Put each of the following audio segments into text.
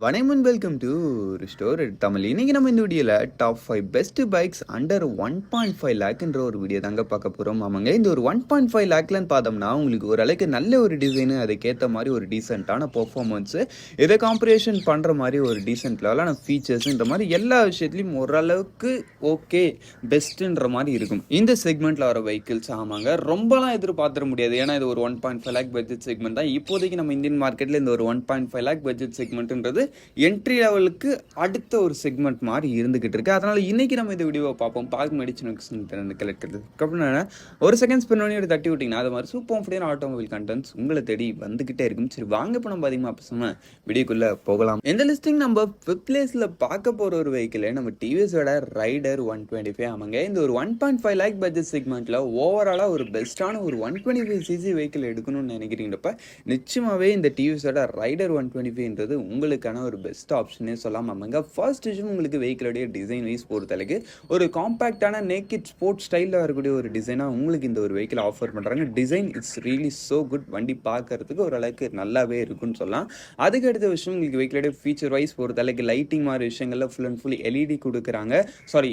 வணக்கம் welcome to restore Tamil. இன்னைக்கு நம்ம இந்த வீடியோவில் டாப் 5 பெஸ்ட் பைக்ஸ் அண்டர் 1.5 லேக்ன்ற ஒரு வீடியோ தாங்க பார்க்க போகிறோம். ஆமாங்க, இந்த ஒரு 1.5 லேக்லன்னு பார்த்தோம்னா உங்களுக்கு ஓரளவுக்கு நல்ல ஒரு டிசைனு, அதுக்கேற்ற மாதிரி ஒரு டீசெண்டான பர்ஃபார்மன்ஸு, இதை காம்பரேஷன் பண்ணுற மாதிரி ஒரு டீசென்ட் லெவலான ஃபீச்சர்ஸுன்ற மாதிரி எல்லா விஷயத்துலையும் ஓரளவுக்கு ஓகே பெஸ்ட்டுன்ற மாதிரி இருக்கும் இந்த செக்மெண்ட்டில் வர வெஹிக்கிள்ஸ். ஆமாங்க, ரொம்பலாம் எதிர்பார்த்துட முடியாது, ஏன்னா இது ஒரு 1.5 லேக் பட்ஜெட் செக்மெண்ட் தான். இப்போதைக்கு நம்ம இந்தியன் மார்க்கெட்டில் இந்த ஒரு 1.5 லேக் பட்ஜெட் செக்மெண்ட்ன்றது என்ட்ரி லெவலுக்கு அடுத்த ஒரு செக்மெண்ட் மாதிரி இருந்துகிட்டு இருக்கு. அதனால இன்னைக்கு நம்ம இந்த வீடியோவை பார்ப்போம். பார்க்க மெடிசன் கலெக்டர் அப்புறம் ஒரு செகண்ட் ஸ்பெண்ட் பண்ணி ஒரு தட்டி விட்டிங்கன்னா அது மாதிரி சூப்பர் கான்ஃபிடென்ட் ஆட்டோமொபைல் கண்டென்ட்ஸ் உங்களை தேடி வந்துகிட்டே இருக்கும். சரி வாங்க, இப்போ நம்ம அதிகமாக பேசாம வீடியோக்குள்ள போகலாம். இந்த லிஸ்டிங் நம்ம 5th பிளேஸ்ல பார்க்க போற ஒரு வெஹிக்கிள் நம்ம டிவிஎஸோட ரைடர் 125. ஆமாங்க, இந்த ஒரு 1.5 லேக் பட்ஜெட் செக்மெண்ட்ல ஓவராலா ஒரு பெஸ்டான ஒரு 125 சிசி வெஹிக்கிள் எடுக்கணும்னு நினைக்கிறீங்கப்ப நிச்சயமாவே இந்த டிவிஎஸோட ரைடர் 125ன்றது உங்களுக்கான ஒரு பெஸ்ட் ஆப்ஷனே சொல்லலாம். ஆமாங்க, ஃபர்ஸ்ட் விஷயம் உங்களுக்கு வெஹிக்கிளோடைய டிசைன் வைஸ் பொறுத்தளவுக்கு ஒரு காம்பேக்டான நேக்கிட் ஸ்போர்ட் ஸ்டைலில் வரக்கூடிய ஒரு டிசைனாக உங்களுக்கு இந்த ஒரு வெஹிக்கிள் ஆஃபர் பண்ணுறாங்க. Design it's really so good. வண்டி பார்க்கறதுக்கு ஓரளவுக்கு நல்லாவே இருக்குன்னு சொல்லலாம். அதுக்கு அடுத்த விஷயம் உங்களுக்கு வெஹிக்கிளோடைய ஃபீச்சர் வைஸ் பொறுத்தளவுக்கு லைட்டிங் மாதிரி விஷயங்கள்ல ஃபுல் அண்ட் ஃபுல் எல்இடி கொடுக்குறாங்க.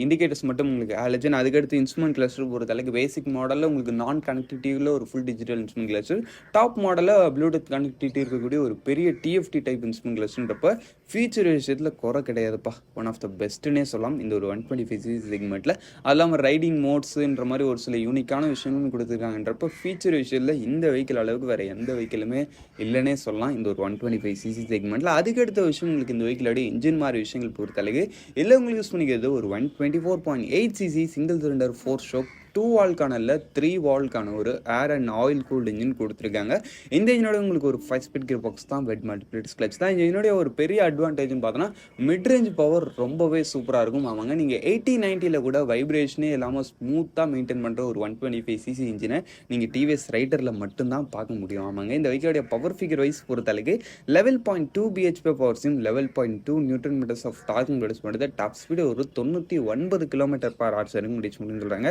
இண்டிகேட்டர்ஸ் மட்டும் உங்களுக்கு ஹாலஜன். அதுக்கடுத்து இன்ஸ்ட்ருமெண்ட் கிளஸ்டர் பொறுத்தளவுக்கு பேசிக் மாடலில் உங்களுக்கு நான் கனெக்டிவிட்டியில் ஒரு full digital instrument cluster, top மாடலில் ப்ளூடூத் கனெக்டிவிட்டி இருக்கக்கூடிய ஒரு பெரிய டிஎஃப்டி டைப் இன்ஸ்ட்ருமெண்ட் கிளஸ்டர்ன்றப்ப ஃபீச்சர் விஷயத்தில் குறை கிடையாதுப்பா. ஒன் ஆஃப் த பெஸ்ட்டுன்னே சொல்லலாம் இந்த ஒரு 125 சிசி செக்மெண்ட்டில். அது இல்லாமல் ரைடிங் மோட்ஸுன்ற மாதிரி ஒரு சில யூனிக்கான விஷயங்களும் கொடுத்துருக்காங்கன்றப்ப ஃபீச்சர் விஷயத்தில் இந்த வெஹிக்கிள் அளவுக்கு வேறு எந்த வெஹிக்கிளுமே இல்லைன்னே சொல்லலாம் இந்த ஒரு 125 சிசி செக்மெண்ட்டில். அதுக்கடுத்த விஷயம் உங்களுக்கு இந்த வெஹிக்கிளோட இன்ஜின் மாதிரி விஷயங்கள் பொறுத்தளவுக்கு இல்லை உங்களுக்கு யூஸ் பண்ணிக்கிறது ஒரு 124.8 சிசி சிங்கிள் சிலிண்டர் 4 ஸ்ட்ரோக் 2 வால்க்கான இல்லை 3 வால்க்கான ஒரு ஏர் அண்ட் ஆயில் கூல்டு இன்ஜின் கொடுத்துருக்காங்க. இந்த இன்ஜினோட உங்களுக்கு ஒரு 5 ஸ்பீட் கியர் பாக்ஸ் தான், வெட் மல்டிபிளேட்ஸ் கிளச் தான். இந்த இன்ஜினோட ஒரு பெரிய அட்வான்டேஜ்னு பார்த்தோன்னா மிட் ரேஞ்ச் பவர் ரொம்பவே சூப்பராக இருக்கும். ஆமாங்க, நீங்கள் 80-90 கூட வைப்ரேஷனே இல்லாமல் ஸ்மூத்தாக மெயின்டைன் பண்ணுற ஒரு 125 சிசி இன்ஜினை நீங்கள் டிவிஎஸ் ரைடரில் மட்டும்தான் பார்க்க முடியும். ஆமாங்க, இந்த வெஹிக்கிளோடைய பவர் ஃபிகர் வைஸ் பொறுத்தளவுக்கு 11.2 பிஹெச்பி பவர் சிம், 11.2 newton metres of torque produce பண்ணுறது. டாப் ஸ்பீடு ஒரு 99 கிலோமீட்டர் பர் ஹவர்ஸ் வரைக்கும் முடிச்சு முடியும்னு சொல்கிறாங்க.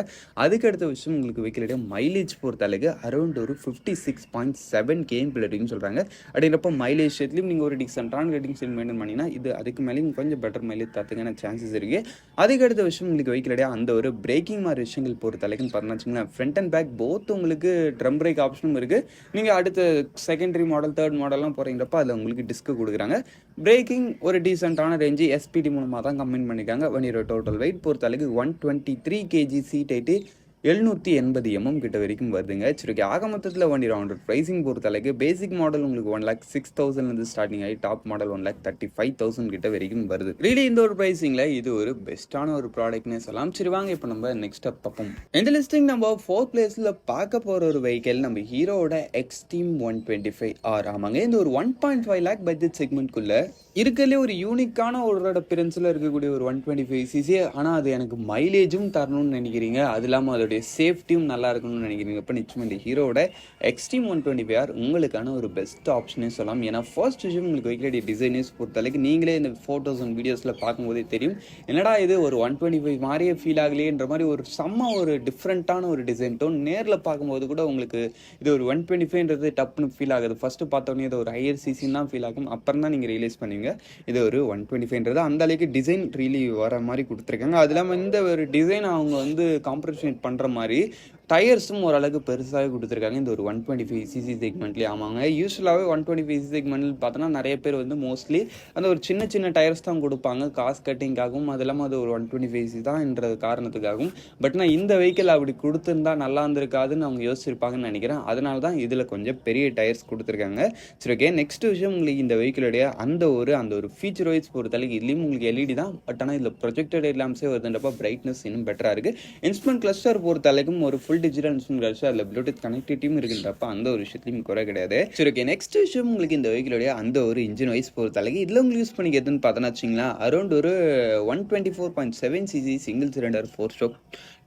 அதுக்கு அடுத்த விஷயம் உங்களுக்கு வெஹிக்கிளுடைய மைலேஜ் பொறுத்தளவுக்கு அரௌண்ட் ஒரு 56.7 km/h சொல்கிறாங்க. அப்படின்றப்ப மைலேஜ் விஷயத்துலையும் நீங்கள் ஒரு டிசென்டான ரேட்டிங் ஸ்டைல் மெயின்டைன் பண்ணிங்கன்னா இது அதுக்கு மேலேயும் கொஞ்சம் பெட்டர் மைலேஜ் தரத்துக்கான சான்சஸ் இருக்குது. அதுக்கு அடுத்த விஷயம் உங்களுக்கு வெஹிக்கிளுடைய அந்த ஒரு பிரேக்கிங் மாதிரி விஷயங்கள் பொறுத்தளவுக்குன்னு பார்த்தீங்கன்னா வச்சுங்களேன், ஃப்ரண்ட் அண்ட் பேக் போத் உங்களுக்கு ட்ரம் பிரேக் ஆப்ஷனும் இருக்குது. நீங்கள் அடுத்த செகண்டரி மாடல் தேர்ட் மாடல்லாம் போகிறீங்கிறப்ப அதில் உங்களுக்கு டிஸ்க்கு கொடுக்குறாங்க. பிரேக்கிங் ஒரு டீசென்டான ரேஞ்சு எஸ்பிடி மூலமாக தான் கம்பைன் பண்ணியிருக்காங்க. வண்டியோட டோட்டல் வெயிட் பொறுத்தளவுக்கு 123 kg, சீட் ஹைட்டு 780 mm கிட்ட வரைக்கும் வருதுங்க. சரி, ஆக மொத்தத்தில் வண்டி ரவுண்ட் ப்ரைஸிங் பொறுத்தளவுக்கு பேசிக் மாடல் உங்களுக்கு 1,06,000 ஸ்டார்டிங் ஆகி டாப் மாடல் 1,35,000 கிட்ட வரைக்கும் வருது. ரீலி இந்த ஒரு ப்ரைஸிங்கில் இது ஒரு பெஸ்ட்டான ஒரு ப்ராடக்ட்னே சொல்லலாம். சரி வாங்க, இப்போ நம்ம நெக்ஸ்ட் பார்ப்போம். இந்த லிஸ்டிங் நம்ம 4th பிளேஸில் பார்க்க போகிற ஒரு வெஹிக்கிள் நம்ம ஹீரோவோட எக்ஸ்ட்ரீம் 125R. ஆமாங்க, இந்த ஒரு 1.5 லேக் பட்ஜெட் செக்மெண்ட்குள்ளே இருக்கிறதுலே ஒரு யூனிக்கான ஒரு அப்பியரன்ஸில் இருக்கக்கூடிய ஒரு 125 சிசி. ஆனால் அது எனக்கு மைலேஜும் தரணும்னு நினைக்கிறீங்க, அது இல்லாமல் அதோடைய சேஃப்டியும் நல்லா இருக்கணும்னு நினைக்கிறீங்க, இப்போ நிச்சயமாக இந்த ஹீரோட எக்ஸ்ட்ரீம் 125R உங்களுக்கான ஒரு பெஸ்ட் ஆப்ஷனே சொல்லலாம். ஏன்னா ஃபர்ஸ்ட் விஷயம் உங்களுக்கு வெஹிக்கிளுடைய டிசைனர்ஸ் பொறுத்தளவுக்கு நீங்களே இந்த ஃபோட்டோஸ் அண்ட் வீடியோஸில் பார்க்கும்போதே தெரியும், என்னடா இது ஒரு 125 மாதிரியே ஃபீல் ஆகலையேன்ற மாதிரி ஒரு செம்ம ஒரு டிஃப்ரெண்ட்டான ஒரு டிசைன் டோன். நேரில் பார்க்கும்போது கூட உங்களுக்கு இது ஒரு 125ன்றது டப்புன்னு ஃபீல் ஆகுது. ஃபஸ்ட்டு பார்த்தோன்னே இது ஒரு ஹையர் சிசின்னு தான் ஃபீல் ஆகும். அப்புறம் தான் நீங்கள் ரியலைஸ் பண்ணுவீங்க இது ஒரு 125ன்றது அந்த அளவுக்கு டிசைன் ரீலி வர மாதிரி கொடுத்துருக்காங்க. அது இல்லாமல் இந்த ஒரு டிசைன் அவங்க வந்து காம்ப்ரமைஸ் பண்ணுற மாதிரி டயர்ஸும் ஓரளவுக்கு பெருசாக கொடுத்துருக்காங்க இந்த ஒரு 125 சிசி செக்மெண்ட்லேயே. ஆமாங்க, யூஸ்வலாகவே 125 சிசி செக்மெண்ட்டில் பார்த்தோன்னா நிறைய பேர் வந்து மோஸ்ட்லி அந்த ஒரு சின்ன சின்ன டயர்ஸ் தான் கொடுப்பாங்க காசு கட்டிங்காகவும், அது இல்லாமல் அது ஒரு 125 சிசி தான்ன்றது காரணத்துக்காகவும். பட் நான் இந்த வெஹிக்கிள் அப்படி கொடுத்துருந்தா நல்லா இருந்திருக்காதுன்னு அவங்க யோசிச்சிருப்பாங்கன்னு நினைக்கிறேன். அதனால தான் இதில் கொஞ்சம் பெரிய டயர்ஸ் கொடுத்துருக்காங்க. சரி ஓகே, நெக்ஸ்ட் விஷயம் உங்களுக்கு இந்த வெஹிக்கிளுடைய அந்த ஒரு ஃபீச்சர் வைஸ் பொறுத்தளவுக்கு இதுலேயும் உங்களுக்கு எல்இடி தான். பட் ஆனால் இதில் ப்ரொஜெக்டட் லேம்ப்ஸே வருதுன்றப்ப பிரைட்னஸ் இன்னும் பெட்டராக இருக்குது. இன்ஸ்ட்ருமெண்ட் கிளஸ்டர் பொறுத்தளவுக்கும் ஒரு ஃபுல் டிஜிட்டல் இன்ஸ்ட்ருமெண்ட் கிளஸ்டர், அதில் ப்ளூடூத் கனெக்டிவிட்டியும் இருக்குன்றப்ப அந்த ஒரு விஷயத்துலையும் குறை கிடையாது. சரி ஓகே, நெக்ஸ்ட் விஷயம் உங்களுக்கு இந்த வெஹிக்கிளுடைய அந்த ஒரு இன்ஜின் வைஸ் பொறுத்தளவுக்கு இதில் உங்களுக்கு யூஸ் பண்ணிக்கிறதுன்னு பார்த்தோன்னா வச்சிங்களா அரௌண்ட் ஒரு 124.7 சிசி சிங்கிள் சிலிண்டர் 4 ஸ்ட்ரோக்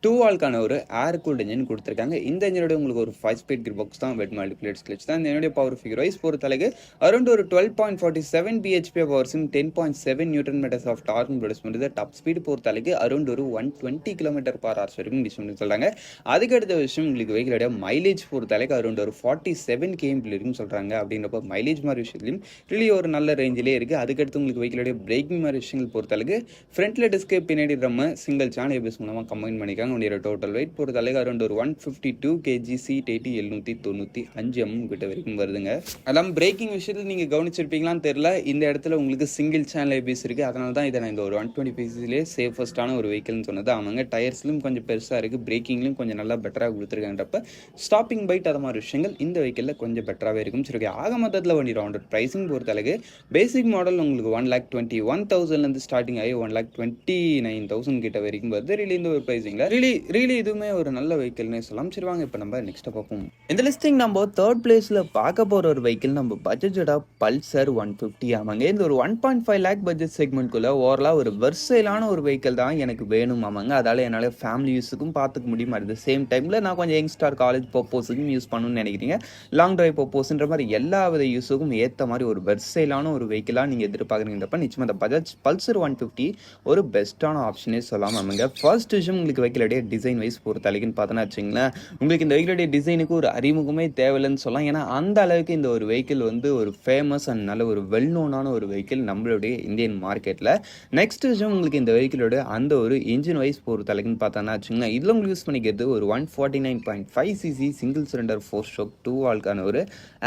2 வால்க்கான ஒரு ஏர் கூல்டு இன்ஜின் கொடுத்துருக்காங்க. இந்த இன்ஜினோட உங்களுக்கு ஒரு 5 ஸ்பீட் கியர் பாக்ஸ் தான், வெட் மல்டிபிளேட்ஸ் கிளச் தான். இந்த என்னுடைய பவர் ஃபிகர் வைஸ் பொறுத்தளவுக்கு அரௌண்ட் ஒரு 12.47 பிஹெச்பி பவர் சிம், 10.7 newton metres of torque produce பண்ணுறது. டாப் ஸ்பீடு பொறுத்தளவுக்கு அரௌண்ட் ஒரு 120 km/h வரைக்கும் டிஸ்ட் பண்ணி சொல்கிறாங்க. அதுக்கு அதுக்கடுத்த விஷயம் உங்களுக்கு வெஹிக்கிளோட மைலேஜ் பொறுத்தளவுக்கு அரௌண்ட் ஒரு 47 km இருக்குன்னு சொல்கிறாங்க. அப்படின்றப்ப மைலேஜ் மாதிரி விஷயத்துலையும் ரிலி ஒரு நல்ல ரேஞ்சிலே இருக்குது. அதுக்கடுத்து உங்களுக்கு வெஹிக்கிளோட பிரேக்கிங் மாதிரி விஷயங்கள் பொறுத்தளவுக்கு ஃப்ரண்ட்டில் டிஸ்க்கு பின்னாடி நம்ம சிங்கிள் சேனல் ஏபிஎஸ் மூலமாக கம்பைன் பண்ணிக்காங்க. உடைய டோட்டல் வெயிட் பொறுத்தளவுக்கு அரௌண்ட் ஒரு 152 kg, சீட் 795 mm கிட்ட வரைக்கும் வருதுங்க. அதெல்லாம் பிரேக்கிங் விஷயத்தில் நீங்கள் கவனிச்சிருப்பீங்களான்னு தெரியல. இந்த இடத்துல உங்களுக்கு சிங்கிள் சேனல் ஏபிஎஸ் இருக்குது. அதனால தான் இதை நான் இந்த ஒரு 125cc சேஃபஸ்ட்டான ஒரு வெஹிக்கிள்னு சொன்னது. அவங்க டயர்ஸ்லையும் கொஞ்சம் பெருசாக இருக்குது, பிரேக்கிங்லையும் கொஞ்சம் நல்லா பெட்டராக கொடுத்துருக்காங்கன்றப்ப ஸ்டாப்பிங் பைட் அது மாதிரி விஷயங்கள் இந்த வெஹிக்கிளில் கொஞ்சம் பெட்டராகவே இருக்கும். சரி, ஆக மொத்தத்தில் வண்டி ரவுண்டட் ப்ரைஸிங் பொறுத்தளவுக்கு பேசிக் மாடல் உங்களுக்கு 1,21,000 ஸ்டார்டிங் ஆகி 1,29,000 கிட்ட வரைக்கும் வருது. ரிலி இந்த ஒரு ப்ரைஸிங்கில் ரிலி இதுவுமே ஒரு நல்ல வெஹிக்கிள்னே சொல்லலாம். சரி வாங்க இப்போ நம்ம நெக்ஸ்ட் பார்ப்போம். இந்த லிஸ்டிங் நம்ம தேர்ட் பிளேஸில் பார்க்க போகிற ஒரு வெஹிக்கிள் நம்ம பட்ஜெட்டோட பல்சர் 150 ஆமாங்க. இந்த ஒரு 1.5 lakh பட்ஜெட் செக்மெண்ட்குள்ளே ஓவரலாக ஒரு வெர்சைலான ஒரு வெஹிக்கிள் தான் எனக்கு வேணும் ஆமாங்க. அதால் என்னால் ஃபேமிலி யூஸுக்கும் பார்த்துக்க முடியுமா, அட் த சேம் டைமில் நான் கொஞ்சம் யங்ஸ்டார் காலேஜ் பர்போஸுக்கும் யூஸ் பண்ணணும்னு நினைக்கிறீங்க, லாங் டிரைவ் பர்போஸ்ன்ற மாதிரி எல்லா வித யூஸுக்கும் ஏற்ற மாதிரி ஒரு வெர்சைலான ஒரு வெஹிக்கிளாக நீங்கள் எதிர்பார்க்குறீங்கன்றப்ப நிச்சயமாக இந்த பஜாஜ் பல்சர் 150 ஒரு பெஸ்ட்டான ஆப்ஷனே சொல்லலாம் ஆமாங்க. ஃபர்ஸ்ட் விஷயம் உங்களுக்கு வெஹிக்கிளுடைய டிசைன் வைஸ் பொறுத்தளவுக்குன்னு பார்த்தோன்னா வச்சுங்களேன், உங்களுக்கு இந்த வெஹிக்கிளுடைய டிசைனுக்கு ஒரு அறிமுகமே தேவையில்லைன்னு சொல்லலாம். ஏன்னா அந்த அளவுக்கு இந்த ஒரு வெஹிக்கிள் வந்து ஒரு ஃபேமஸ் அண்ட் நல்ல ஒரு வெல் நோனான ஒரு வெஹிக்கிள் நம்மளுடைய இந்தியன் மார்க்கெட்டில். நெக்ஸ்ட் விஷயம் உங்களுக்கு இந்த வெஹிக்கிளோட அந்த ஒரு இன்ஜின் வைஸ் பொறுத்தளவுக்குன்னு பார்த்தோன்னா வச்சுங்களேன், இதில் உங்களுக்கு யூஸ் பண்ணிக்கிறது ஒரு 149.5cc single cylinder 4-stroke 2-valve ஒரு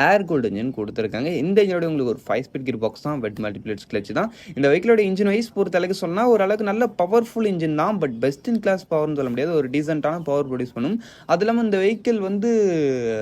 ஏர் கூல்டு இன்ஜின் கொடுத்துருக்காங்க. இந்த இன்ஜினோட உங்களுக்கு ஒரு 5-speed கியர் பாக்ஸ் தான், வெட் மல்டிபிளேட்ஸ் கிளச் தான். இந்த வெஹிக்கிளோட இன்ஜின் வைஸ் பொறுத்தளவுக்கு சொன்னால் ஓரளவுக்கு நல்ல பவர்ஃபுல் இன்ஜின் தான், பட் பெஸ்ட் இன் கிளாஸ் பவர்னு சொல்ல முடியாது, ஒரு டீசென்ட்டான பவர் ப்ரொடியூஸ் பண்ணும். அது இல்லாமல் இந்த வெஹிக்கிள் வந்து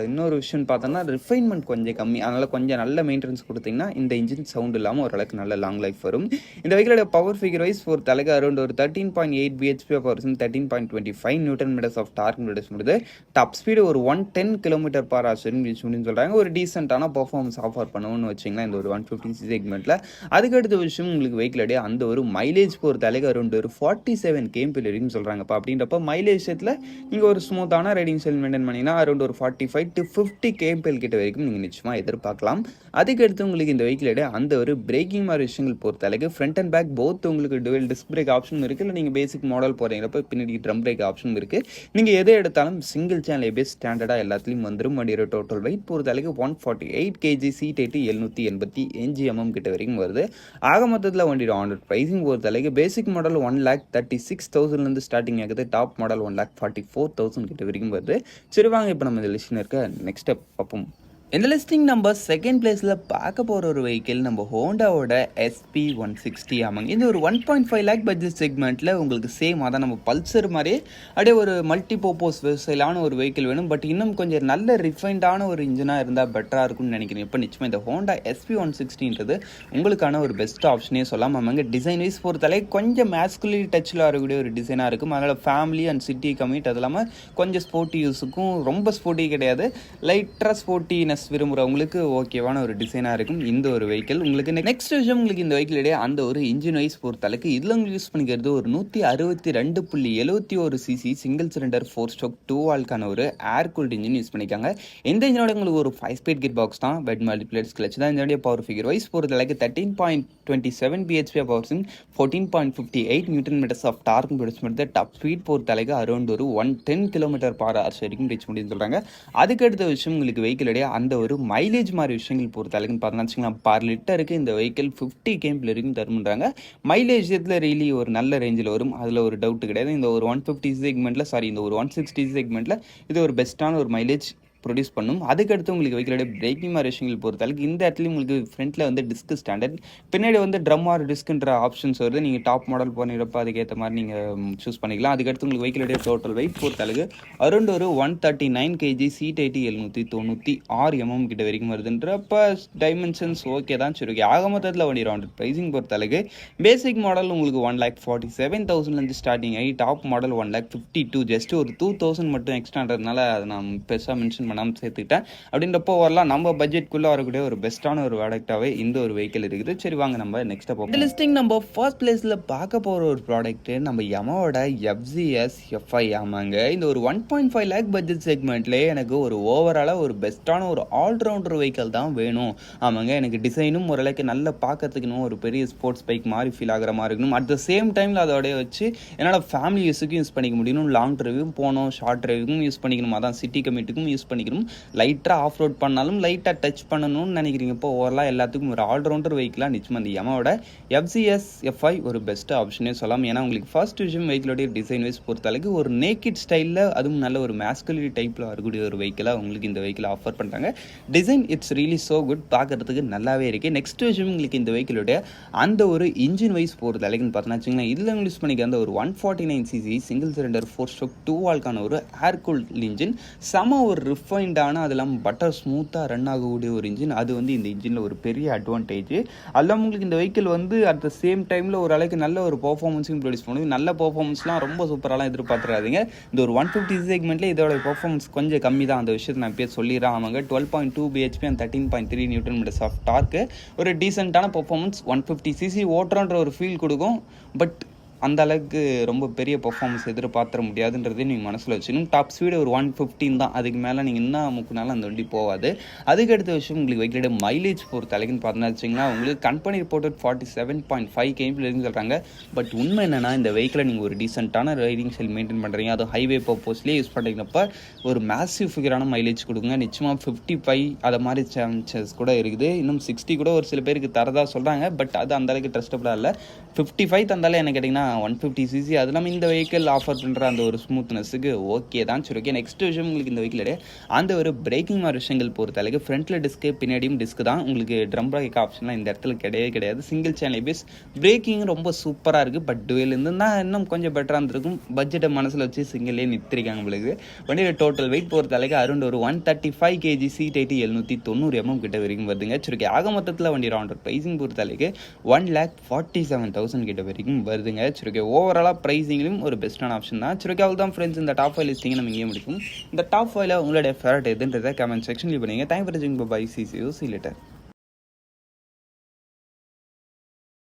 இன்னொரு விஷயம் பார்த்தோன்னா ரிஃபைன்மெண்ட் கொஞ்சம் கம்மி, அதனால் கொஞ்சம் நல்ல மெயின்டெனன்ஸ் கொடுத்தீங்கன்னா இந்த இன்ஜின் சவுண்ட் இல்லாமல் ஓரளவுக்கு நல்ல லாங் லைஃப் வரும். இந்த வெஹிக்கிளோட பவர் ஃபிகர் வைஸ் பொறுத்தளவுக்கு அரௌண்ட் ஒரு 13.8 bhp power, 13.25 newton metres of torque produce பண்ணுது. டாப் ஸ்பீடு ஒரு 110 km/h ரீச் பண்ணி சொல்கிறாங்க. ஒரு டீசென்ட்டான பர்ஃபார்மன்ஸ் ஆஃபர் பண்ணுவோம்னு வச்சிங்களா இந்த ஒரு 150cc செக்மெண்ட்டில். அதுக்கடுத்த விஷயம் உங்களுக்கு வெஹிக்கிளோடைய அந்த ஒரு மைலேஜ் பொறுத்தளவுக்கு அரௌண்ட் ஒரு 47 km வரைக்கும் சொல்கிறாங்கப்பா. அப்படின்றப்ப மைலேஜ் விஷயத்தில் நீங்கள் ஒரு ஸ்மூத்தான ரைடிங் ஸ்டைல் மெயின்டைன் பண்ணிங்கன்னா அரௌண்ட் ஒரு 45 to 50 km கிட்ட வரைக்கும் நீங்கள் நிச்சயமாக எதிர்பார்க்கலாம். அதுக்கடுத்து உங்களுக்கு இந்த வெஹிக்கிளோட அந்த ஒரு பிரேக்கிங் மாதிரி விஷயங்கள் பொறுத்தளவுக்கு ஃப்ரண்ட் அண்ட் பேக் போத் உங்களுக்கு டுவெல் டிஸ்க் பிரேக் ஆப்ஷன் இருக்குது. இல்லை நீங்கள் பேசிக் மாடல் போகிறீங்கிறப்ப பின்னாடி ட்ரம் பிரேக் ஆப்ஷன் இருக்குது. நீங்கள் எதை எடுத்தாலும் சிங்கிள் சேனல் ஏபிஎஸ் ஸ்டாண்டர்டாக எல்லாத்துலேயும் வந்துடும். வண்டியோட டோட்டல் வெயிட் பொறுத்தளவுக்கு 148 kg, சீட் 785 mm கிட்ட வரைக்கும் வருது. ஆக மொத்தத்தில் வண்டியோட ஆன் ப்ரைஸிங் பொறுத்தளவுக்கு பேசிக் மாடல் 1,36,000 ஸ்டார்டிங் ஆகுது. டாப் மாடல் 1,44,000 கிட்ட வரைக்கும் வருது. சரி வாங்க இப்போ நம்ம இந்த லிஸ்ட்டில் இருக்க நெக்ஸ்ட் ஸ்டெப் பார்ப்போம். இந்த லிஸ்டிங் நம்ம செகண்ட் பிளேஸில் பார்க்க போகிற ஒரு வெஹிக்கிள் நம்ம ஹோண்டாவோட SP160 ஆமாங்க. இந்த ஒரு 1.5 lakh பட்ஜெட் செக்மெண்ட்டில் உங்களுக்கு சேம் அதான் நம்ம பல்சர் மாதிரி அப்படியே ஒரு மல்டி பர்போஸ் வெர்சைலான ஒரு வெஹிக்கிள் வேணும், பட் இன்னும் கொஞ்சம் நல்ல ரிஃபைண்டான ஒரு இன்ஜினாக இருந்தால் பெட்டராக இருக்கும்னு நினைக்கிறேன். இப்போ நிச்சயமாக இந்த ஹோண்டா SP160ன்றது உங்களுக்கான ஒரு பெஸ்ட் ஆப்ஷனே சொல்லலாம் ஆமாங்க. டிசைன் வைஸ் பொறுத்தளவு கொஞ்சம் மேஸ்குலி டச்சில் வரக்கூடிய ஒரு டிசைனாக இருக்கும். அதனால் ஃபேமிலி அண்ட் சிட்டி கம்யூட் அது இல்லாமல் கொஞ்சம் ஸ்போர்ட்டி யூஸுக்கும், ரொம்ப ஸ்போர்ட்டி கிடையாது, லைட்டாக ஸ்போர்ட்டி விரும்புகிறவங்களுக்கு ஓகேவான ஒரு டிசைனாக இருக்கும் இந்த ஒரு வெஹிக்கிள். உங்களுக்கு நெக்ஸ்ட் விஷயம் உங்களுக்கு இந்த வெஹிக்கிளுடைய அந்த ஒரு இன்ஜின் வைஸ் பொறுத்தளவுக்கு இதில் உங்களுக்கு யூஸ் பண்ணிக்கிறது ஒரு 162.71cc single cylinder 4-stroke 2-valve ஒரு ஏர் கூல்டு இன்ஜின் யூஸ் பண்ணிக்காங்க. இந்த இன்ஜினோட உங்களுக்கு ஒரு 5-speed கியர் பாக்ஸ் தான், வெட் மல்டிபிளேட்ஸ் கிளச் தான். இதனுடைய பவர் ஃபிகர் வைஸ் பொறுத்தளவுக்கு 13.27 bhp power, 14.58 newton metres of torque produce பண்ணுறது. டாப் ஸ்பீட் பொறுத்தளவுக்கு அரௌண்ட் ஒரு 110 km/h வரைக்கும் ரீச் முடியும்னு சொல்கிறாங்க. அதுக்கடுத்த விஷயம் உங்களுக்கு வெஹிக்கிளுடைய அந்த ஒரு மைலேஜ் மாதிரி விஷயங்கள் பொறுத்தளவுக்குன்னு பார்த்தோம்னா வச்சுக்கலாம், பர் லிட்டருக்கு இந்த வெஹிக்கிள் 50 km வரைக்கும் தரும்ன்றாங்க. மைலேஜ் இதில் ரீலி ஒரு நல்ல ரேஞ்சில் வரும், அதில் ஒரு டவுட் கிடையாது. இந்த ஒரு 150 செக்மெண்ட்டில் இந்த ஒரு 160 செக்மெண்ட்டில் இது ஒரு பெஸ்ட்டான ஒரு மைலேஜ் ப்ரொடியூஸ் பண்ணும். அதுக்கடுத்து உங்களுக்கு வெஹிக்கிளோட பிரேக்கிங் மாதிரி விஷயங்கள் பொறுத்தளவுக்கு இந்த இடத்துலையும் உங்களுக்கு ஃப்ரண்ட்டில் வந்து டிஸ்க் ஸ்டாண்டர்ட், பின்னாடி வந்து ட்ரம் ஆர் டிஸ்க்ன்ற ஆப்ஷன்ஸ் வருது. நீங்கள் டாப் மாடல் போனப்போ அதுக்கேற்ற மாதிரி நீங்கள் சூஸ் பண்ணிக்கலாம். அதுக்கடுத்து உங்களுக்கு வெஹிக்கிளோட டோட்டல் வெயிட் பொறுத்தளவுக்கு அரௌண்ட் ஒரு 139 kg, சீட் 796 mm கிட்ட வரைக்கும் வருதுன்றப்ப டைமென்ஷன்ஸ் ஓகே தான். சரி ஓகே. ஆக மொத்தத்தில் வண்டி ரவுண்ட் ப்ரைஸிங் பொறுத்தளவுக்கு பேசிக் மாடல் உங்களுக்கு 1,47,000 ஸ்டார்டிங் ஆகி டாப் மாடல் 1,52,000, ஜஸ்ட் ஒரு 2,000 மட்டும் எக்ஸ்ட்ரான்றதுனால அதை நான் பெருசாக மென்ஷன் மென்ஷன் பண்ணாமல் சேர்த்துக்கிட்டேன். அப்படின்றப்போ வரலாம் நம்ம பட்ஜெட்குள்ளே வரக்கூடிய ஒரு பெஸ்ட்டான ஒரு ப்ராடக்டாகவே இந்த ஒரு வெஹிக்கிள் இருக்குது. சரி வாங்க நம்ம நெக்ஸ்ட் பார்ப்போம். இந்த லிஸ்டிங் நம்ம ஃபர்ஸ்ட் பிளேஸில் பார்க்க போகிற ஒரு ப்ராடக்ட் நம்ம யமாவோட எஃப்சிஎஸ் எஃப்ஐ. ஆமாங்க, இந்த ஒரு 1.5 லேக் பட்ஜெட் செக்மெண்ட்லேயே எனக்கு ஒரு ஓவராலாக ஒரு பெஸ்ட்டான ஒரு ஆல்ரவுண்டர் வெஹிக்கிள் தான் வேணும். ஆமாங்க, எனக்கு டிசைனும் ஓரளவுக்கு நல்ல பார்க்கறதுக்குன்னு ஒரு பெரிய ஸ்போர்ட்ஸ் பைக் மாதிரி ஃபீல் ஆகிற மாதிரி இருக்கணும். அட் த சேம் டைமில் அதோடய வச்சு என்னால் ஃபேமிலி யூஸுக்கும் யூஸ் பண்ணிக்க முடியணும், லாங் ட்ரைவும் போகணும், ஷார்ட் ட்ரைவுக்கும் யூஸ் பண்ணிக்கணும், அதான் சிட்டி கம்யூட்டுக்கும் யூஸ் பண்ணிக்கணும், லைட்டாக ஆஃப் ரோட் பண்ணாலும் லைட்டாக டச் பண்ணணும்னு நினைக்கிறீங்க. இப்போ ஓவராலாக எல்லாத்துக்கும் ஒரு ஆல்ரவுண்டர் வெஹிக்கிளாக நிச்சயமாக அந்த யமாவோட எஃப்சிஎஸ் எஃப்ஐ ஒரு பெஸ்ட் ஆப்ஷனே சொல்லலாம். ஏன்னா உங்களுக்கு ஃபர்ஸ்ட் விஷயம் வெஹிக்கிளோடைய டிசைன் வைஸ் பொறுத்தளவுக்கு ஒரு நேக்கிட் ஸ்டைலில், அதுவும் நல்ல ஒரு மேஸ்குலிட்டி டைப்பில் வரக்கூடிய ஒரு வெஹிக்கிளாக உங்களுக்கு இந்த வெஹிக்கிள் ஆஃபர் பண்ணுறாங்க. Design it's really so good, பார்க்குறதுக்கு நல்லாவே இருக்குது. நெக்ஸ்ட் விஷயம் உங்களுக்கு இந்த வெஹிக்கிளோடைய அந்த ஒரு இன்ஜின் வைஸ் பொறுத்தளவுக்குன்னு பார்த்தோன்னா வச்சுங்களேன், இதில் யூஸ் பண்ணிக்க அந்த ஒரு 149cc சிங்கிள் சிலிண்டர் 4-stroke 2 வால்க்கான ஒரு ஏர் கூல்ட் இன்ஜின், செம ஒரு ரிஃபைண்டான, அதெல்லாம் பட்டர் ஸ்மூத்தாக ரன் ஆகக்கூடிய ஒரு இன்ஜின். அது வந்து இந்த இன்ஜினில் ஒரு பெரிய அட்வான்டேஜ். அதெல்லாம் உங்களுக்கு இந்த வெஹிக்கிள் வந்து அட் த சேம் டைமில் ஒரு அளவுக்கு நல்ல ஒரு பர்ஃபார்மன்ஸையும் ப்ரொடியூஸ் பண்ணுது. நல்ல பர்ஃபார்மன்ஸ்லாம் ரொம்ப சூப்பராலாம் எதிர்பார்த்துறாதீங்க. இந்த ஒரு 150 செக்மெண்ட்லேயே இதோட பர்ஃபார்மன்ஸ் கொஞ்சம் கம்மி தான். அந்த விஷயத்தை நான் இப்போயே சொல்லிடுறேன். ஆமாங்க, 12.2 bhp and 13.3 Nm of torque, ஒரு டீசெண்டான பர்ஃபார்மன்ஸ். 150cc ஓட்டுறன்ற ஒரு ஃபீல் கொடுக்கும். பட் அந்த அளவுக்கு ரொம்ப பெரிய பர்ஃபார்மன்ஸ் எதிர்பார்த்துற முடியாதுன்றதே நீங்கள் மனசில் வச்சுக்கணும். டாப் ஸ்பீடு ஒரு 115 தான், அதுக்கு மேலே நீங்கள் என்ன முக்குனாலும் அந்த வண்டி போகாது. அதுக்கடுத்த விஷயம் உங்களுக்கு வெஹிக்கிளோட மைலேஜ் பொறுத்த அளவுக்குன்னு பார்த்தீங்கன்னா வச்சிங்கன்னா, உங்களுக்கு கம்பெனி ரிப்போர்ட்டட் 47.5 km இருக்குன்னு சொல்கிறாங்க. பட் உண்மை என்னென்னா, இந்த வெஹிக்கிளை நீங்கள் ஒரு டீசெண்டான ரைடிங் ஸ்டைல் மெயின்டைன் பண்ணுறீங்க, அது ஹைவே பர்பஸ்லேயே யூஸ் பண்ணுறீங்கப்ப ஒரு மேசிவ் ஃபிகரான மைலேஜ் கொடுங்க. நிச்சயமாக 55 அதை மாதிரி சான்சஸ் கூட இருக்குது. இன்னும் 60 கூட ஒரு சில பேருக்கு தரதா சொல்கிறாங்க. பட் அது அந்தளவுக்கு ட்ரஸ்டபுளாக இல்லை. 55 தந்தாலே என்ன கேட்டிங்கன்னா 150cc, அது நம்ம இந்த வெஹிக்கிள் ஆஃபர் பண்ணுற அந்த ஒரு ஸ்மூத்னஸுக்கு ஓகே தான். சரி, ஓகே. நெக்ஸ்ட் விஷயம் உங்களுக்கு இந்த வெஹிக்கிளோட அந்த ஒரு பிரேக்கிங் மாதிரி விஷயங்கள் பொறுத்த அளவுக்கு ஃப்ரண்ட்டில் டிஸ்க்கு, பின்னாடியும் டிஸ்க் தான். உங்களுக்கு ட்ரம் பிரேக் ஆப்ஷன்லாம் இந்த இடத்துல கிடையாது. சிங்கிள் சேனல் பேஸ் பிரேக்கிங் ரொம்ப சூப்பராக இருக்குது. பட் டுவெல்லேருந்து தான் இன்னும் கொஞ்சம் பெட்டராக இருந்திருக்கும். பட்ஜெட்டை மனசில் வச்சு சிங்கிள்லேயே நிறுத்திருக்காங்க உங்களுக்கு. வண்டியோட டோட்டல் வெயிட் பொறுத்த அளவுக்கு அரௌண்ட் ஒரு 135 kg, சீட் 790 mm கிட்ட வரைக்கும் வருதுங்க. சரி, ஆக மொத்தத்தில் வண்டி ரவுண்டர் ப்ரைஸிங் பொறுத்த அளவுக்கு 1,47,000 கிட்ட வரைக்கும் வருதுங்க. சரி, ஓவராலாக ப்ரைஸிங்லையும் ஒரு பெஸ்ட்டான ஆப்ஷன் தான். சரி, அவ்வளோ தான் ஃப்ரெண்ட்ஸ். இந்த டாப் 5 லிஸ்டிங்கை நம்ம இங்கே முடிக்கும். இந்த டாப் 5ல் உங்களுடைய ஃபேவரட் எதுன்றதை கமெண்ட் செக்ஷன்லேயே பண்ணுங்க. தேங்க் ஃபார் வாட்சிங். பை. See you later.